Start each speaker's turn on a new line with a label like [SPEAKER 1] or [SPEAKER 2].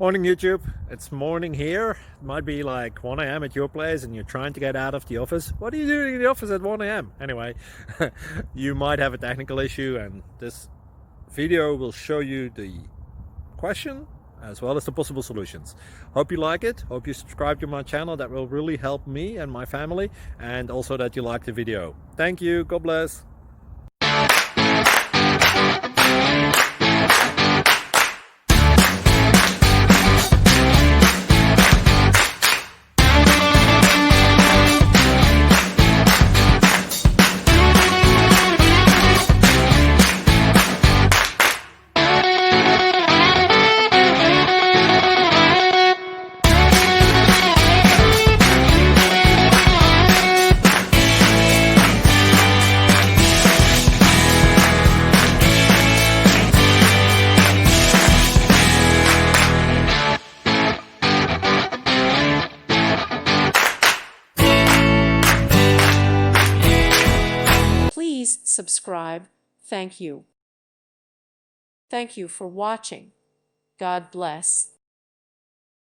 [SPEAKER 1] Morning YouTube, it's morning here. It might be like 1 a.m. at your place and you're trying to get out of the office. What are you doing in the office at 1 a.m.? Anyway, you might have a technical issue and this video will show you the question as well as the possible solutions. Hope you like it, hope you subscribe to my channel. That will really help me and my family, and also that you like the video. Thank you, God bless.
[SPEAKER 2] Please subscribe. Thank you. Thank you for watching. God bless.